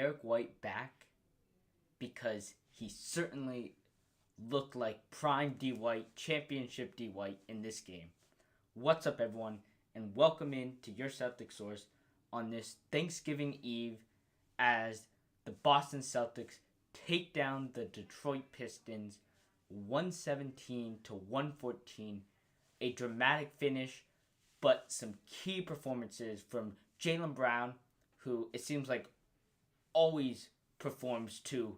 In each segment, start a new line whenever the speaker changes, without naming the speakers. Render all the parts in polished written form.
Derrick White back because he certainly looked like prime D White, championship D White in this game. What's up, everyone, and welcome in to your Celtics source on this Thanksgiving Eve as the Boston Celtics take down the Detroit Pistons 117 to 114. A dramatic finish, but some key performances from Jaylen Brown, who it seems like always performs to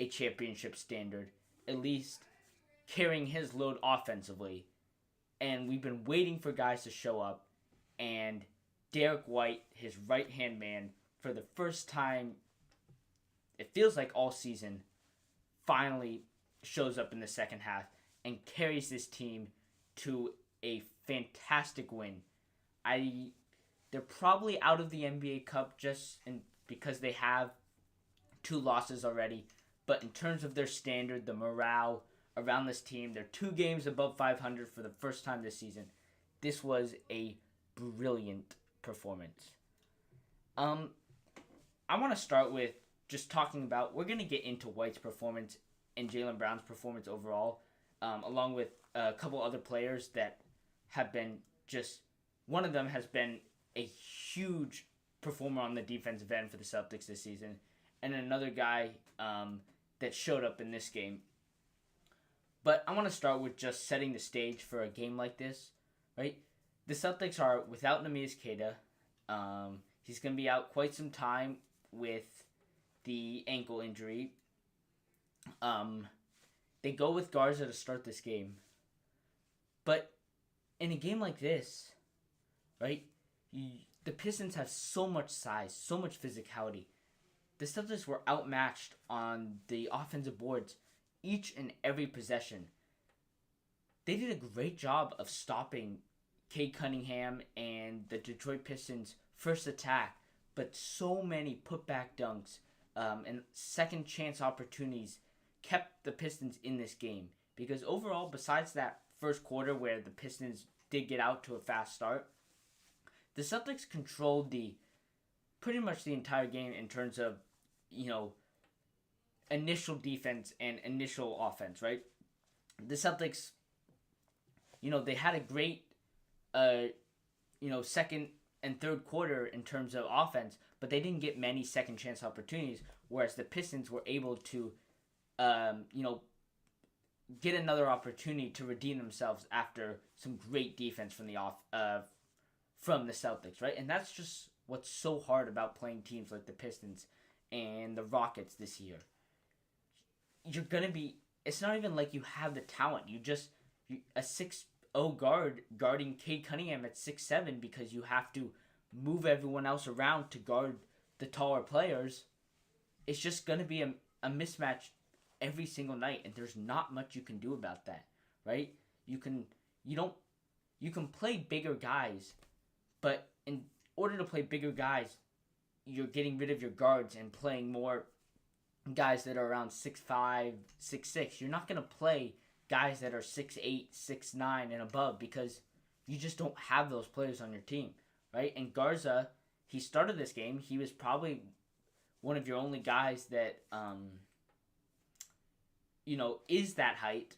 a championship standard, at least carrying his load offensively. And we've been waiting for guys to show up, and Derrick White, his right-hand man, for the first time, it feels like all season, finally shows up in the second half and carries this team to a fantastic win. They're probably out of the NBA Cup because they have 2 losses already. But in terms of their standard, the morale around this team, they're 2 games above 500 for the first time this season. This was a brilliant performance. I want to start with just talking about, we're going to get into White's performance and Jaylen Brown's performance overall, along with a couple other players that have been one of them has been a huge performer on the defensive end for the Celtics this season, and another guy that showed up in this game. But I want to start with just setting the stage for a game like this, right? The Celtics are without Neemias Queta. He's going to be out quite some time with the ankle injury. They go with Garza to start this game. But in a game like this, right, the Pistons have so much size, so much physicality. The Celtics were outmatched on the offensive boards each and every possession. They did a great job of stopping Cade Cunningham and the Detroit Pistons' first attack, but so many putback dunks and second chance opportunities kept the Pistons in this game. Because overall, besides that first quarter where the Pistons did get out to a fast start, the Celtics controlled pretty much the entire game in terms of, initial defense and initial offense, right? The Celtics, they had a great, second and third quarter in terms of offense, but they didn't get many second chance opportunities, whereas the Pistons were able to, get another opportunity to redeem themselves after some great defense from the Celtics, right? And that's just what's so hard about playing teams like the Pistons and the Rockets this year. It's not even like you have the talent. A 6'0 guard guarding Cade Cunningham at 6'7 because you have to move everyone else around to guard the taller players. It's just going to be a mismatch every single night, and there's not much you can do about that, right? You can play bigger guys, but in order to play bigger guys, you're getting rid of your guards and playing more guys that are around 6'5", 6'6". You're not going to play guys that are 6'8", 6'9", and above because you just don't have those players on your team, right? And Garza, he started this game. He was probably one of your only guys that, is that height.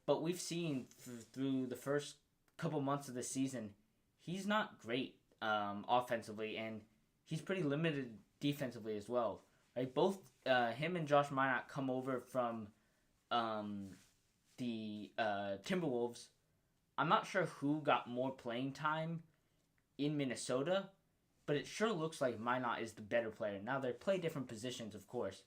But we've seen through the first couple months of the season, he's not great offensively, and he's pretty limited defensively as well. Right? Both him and Josh Minott come over from the Timberwolves. I'm not sure who got more playing time in Minnesota, but it sure looks like Minott is the better player. Now, they play different positions, of course,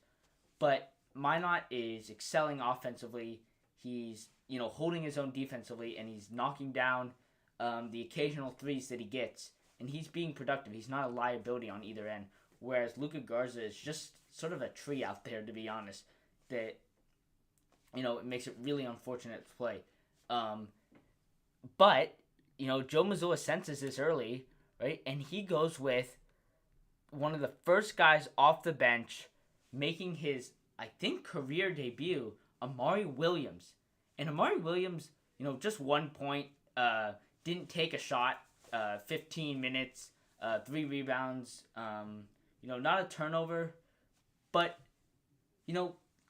but Minott is excelling offensively. He's, holding his own defensively, and he's knocking down the occasional threes that he gets, and he's being productive. He's not a liability on either end, whereas Luka Garza is just sort of a tree out there, to be honest, that, it makes it really unfortunate to play. But, Joe Mazzulla senses this early, right, and he goes with one of the first guys off the bench making his, I think, career debut, Amari Williams. And Amari Williams, just 1 point, didn't take a shot, 15 minutes, 3 rebounds, not a turnover, But,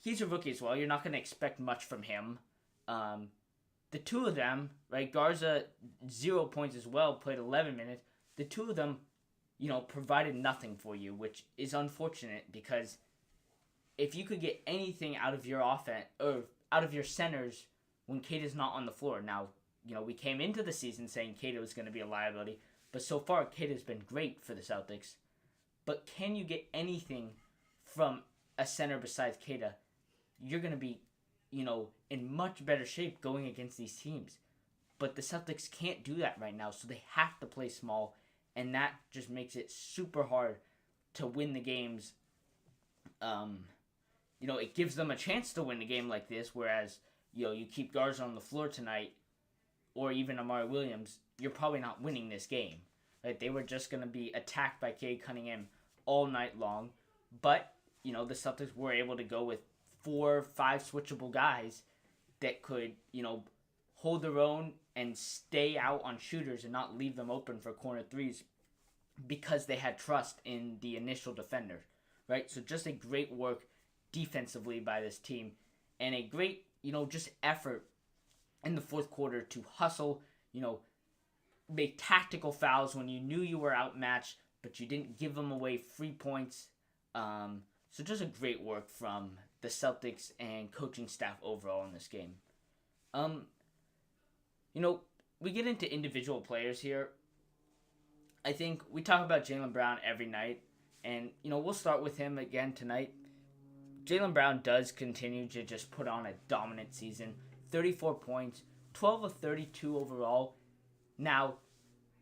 he's a rookie as well. You're not going to expect much from him. The two of them, right, Garza, 0 points as well, played 11 minutes. The two of them, provided nothing for you, which is unfortunate because if you could get anything out of your offense or out of your centers when Cade is not on the floor. Now, we came into the season saying Cade was going to be a liability, but so far Cade has been great for the Celtics. But can you get anything from a center besides Queta? You're going to be, in much better shape going against these teams. But the Celtics can't do that right now, so they have to play small, and that just makes it super hard to win the games. It gives them a chance to win a game like this, whereas, you keep Garza on the floor tonight, or even Amari Williams, you're probably not winning this game. Right? They were just going to be attacked by Cade Cunningham all night long, but, the Celtics were able to go with 4 or 5 switchable guys that could, hold their own and stay out on shooters and not leave them open for corner threes because they had trust in the initial defender, right? So just a great work defensively by this team and a great, just effort in the fourth quarter to hustle, make tactical fouls when you knew you were outmatched, but you didn't give them away free points. So just a great work from the Celtics and coaching staff overall in this game. We get into individual players here. I think we talk about Jaylen Brown every night, and, we'll start with him again tonight. Jaylen Brown does continue to just put on a dominant season. 34 points, 12 of 32 overall. Now,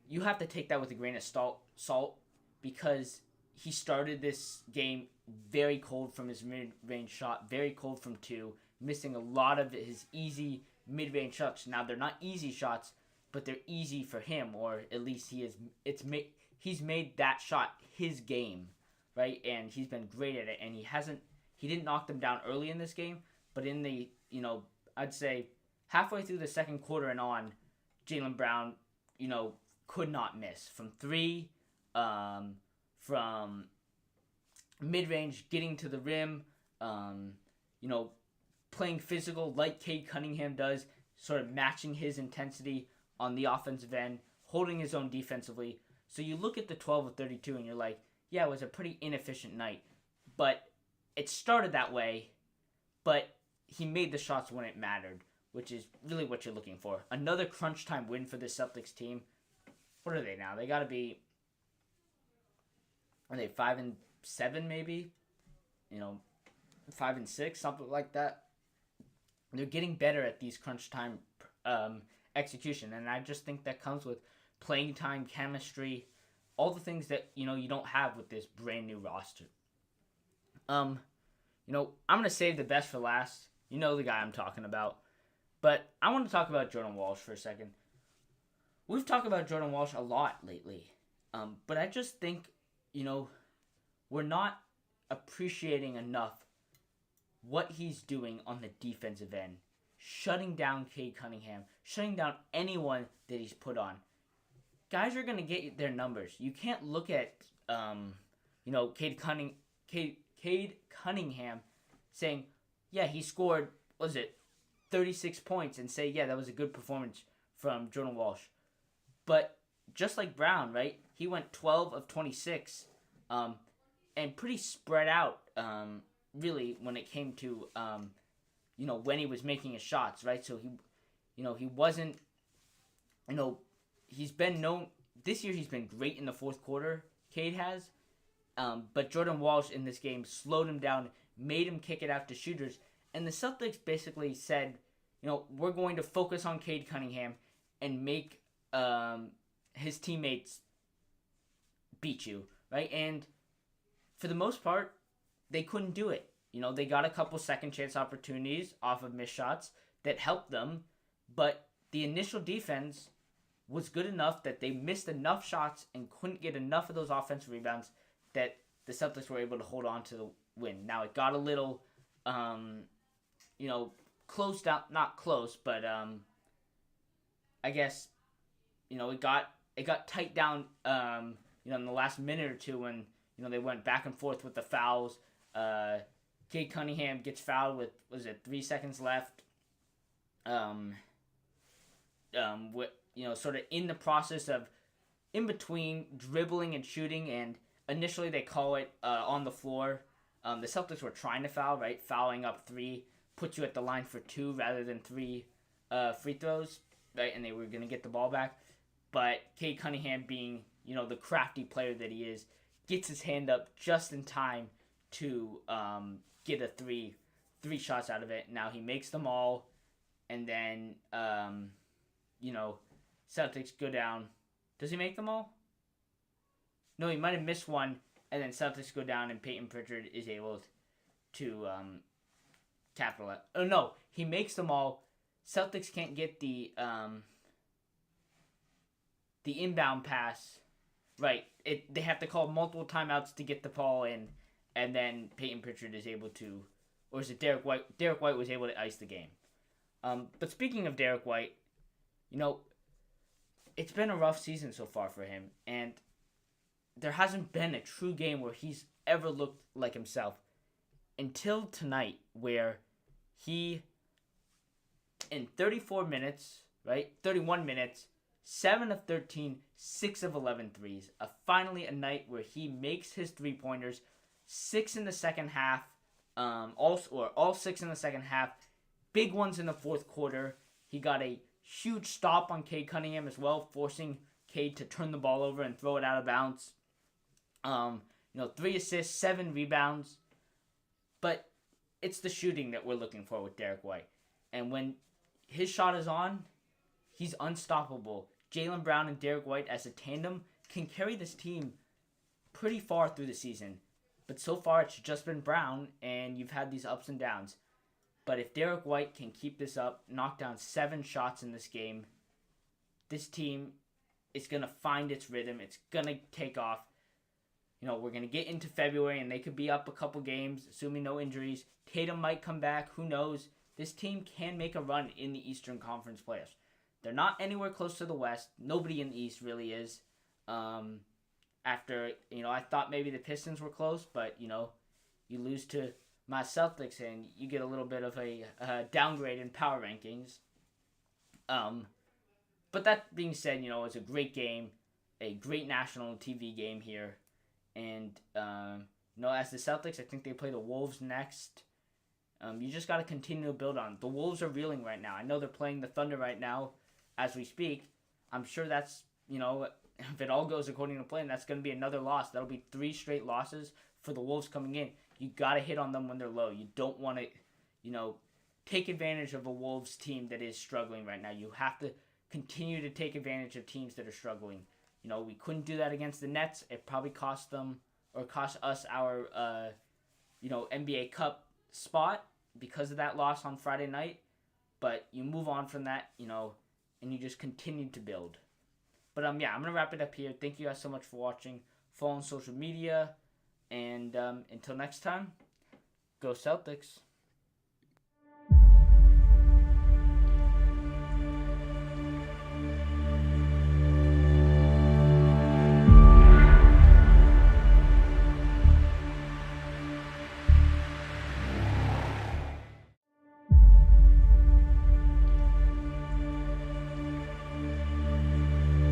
you have to take that with a grain of salt because he started this game very cold from his mid-range shot, very cold from 2, missing a lot of his easy mid-range shots. Now, they're not easy shots, but they're easy for him, or at least he's made that shot his game, right? And he's been great at it, and he didn't knock them down early in this game, but in the, I'd say halfway through the second quarter and on, Jaylen Brown, could not miss from 3, from mid-range, getting to the rim, playing physical like Cade Cunningham does, sort of matching his intensity on the offensive end, holding his own defensively. So you look at the 12 of 32 and you're like, yeah, it was a pretty inefficient night. But it started that way, but he made the shots when it mattered, which is really what you're looking for. Another crunch time win for the Celtics team. What are they now? They got to be, are they 5-7 maybe? 5-6, something like that. They're getting better at these crunch time execution, and I just think that comes with playing time, chemistry, all the things that you don't have with this brand new roster. I'm gonna save the best for last. You know the guy I'm talking about, but I want to talk about Jordan Walsh for a second. We've talked about Jordan Walsh a lot lately, but I just think we're not appreciating enough what he's doing on the defensive end, shutting down Cade Cunningham, shutting down anyone that he's put on. Guys are going to get their numbers. You can't look at, Cade Cunningham saying, yeah, he scored, 36 points and say, yeah, that was a good performance from Jordan Walsh. But just like Brown, right, he went 12 of 26 and pretty spread out, really, when it came to, when he was making his shots, right? So he wasn't, he's been known, this year he's been great in the fourth quarter, Cade has, but Jordan Walsh in this game slowed him down, made him kick it out to shooters, and the Celtics basically said, we're going to focus on Cade Cunningham and make his teammates beat you, right? And for the most part, they couldn't do it. They got a couple second chance opportunities off of missed shots that helped them, but the initial defense was good enough that they missed enough shots and couldn't get enough of those offensive rebounds that the Celtics were able to hold on to the win. Now, it got a little, closed out, not close, but I guess, it got tight down, in the last minute or two when, they went back and forth with the fouls. Cade Cunningham gets fouled with, was it 3 seconds left? Sort of in the process of in between dribbling and shooting, and initially they call it on the floor. The Celtics were trying to foul, right? Fouling up 3 puts you at the line for 2 rather than 3 free throws, right? And they were going to get the ball back. But Cade Cunningham, being, the crafty player that he is, gets his hand up just in time to get a 3 shots out of it. Now he makes them all, and then, Celtics go down. Does he make them all? No, he might have missed one, and then Celtics go down, and Peyton Pritchard is able to capitalize. Oh, no, he makes them all. Celtics can't get the inbound pass. Right. They have to call multiple timeouts to get the ball in, and then Peyton Pritchard is able to, or is it Derrick White? Derrick White was able to ice the game. But speaking of Derrick White, it's been a rough season so far for him, and there hasn't been a true game where he's ever looked like himself until tonight, where he, in 31 minutes, 7 of 13, 6 of 11 threes. Finally a night where he makes his 3-pointers, 6 in the second half, all 6 in the second half, big ones in the fourth quarter. He got a huge stop on Cade Cunningham as well, forcing Cade to turn the ball over and throw it out of bounds. 3 assists, 7 rebounds. But it's the shooting that we're looking for with Derrick White. And when his shot is on, he's unstoppable. Jaylen Brown and Derrick White as a tandem can carry this team pretty far through the season. But so far it's just been Brown, and you've had these ups and downs. But if Derrick White can keep this up, knock down 7 shots in this game, this team is going to find its rhythm. It's going to take off. We're going to get into February, and they could be up a couple games, assuming no injuries. Tatum might come back. Who knows? This team can make a run in the Eastern Conference playoffs. They're not anywhere close to the West. Nobody in the East really is. After, I thought maybe the Pistons were close, but, you lose to my Celtics, and you get a little bit of a downgrade in power rankings. But that being said, it's a great game, a great national TV game here. And, as the Celtics, I think they play the Wolves next. You just got to continue to build on. The Wolves are reeling right now. I know they're playing the Thunder right now as we speak. I'm sure that's, if it all goes according to plan, that's going to be another loss. That'll be 3 straight losses for the Wolves coming in. You got to hit on them when they're low. You don't want to, take advantage of a Wolves team that is struggling right now. You have to continue to take advantage of teams that are struggling. We couldn't do that against the Nets. It probably cost us our, NBA Cup spot because of that loss on Friday night. But you move on from that, and you just continue to build. But, I'm going to wrap it up here. Thank you guys so much for watching. Follow on social media. And until next time, go Celtics.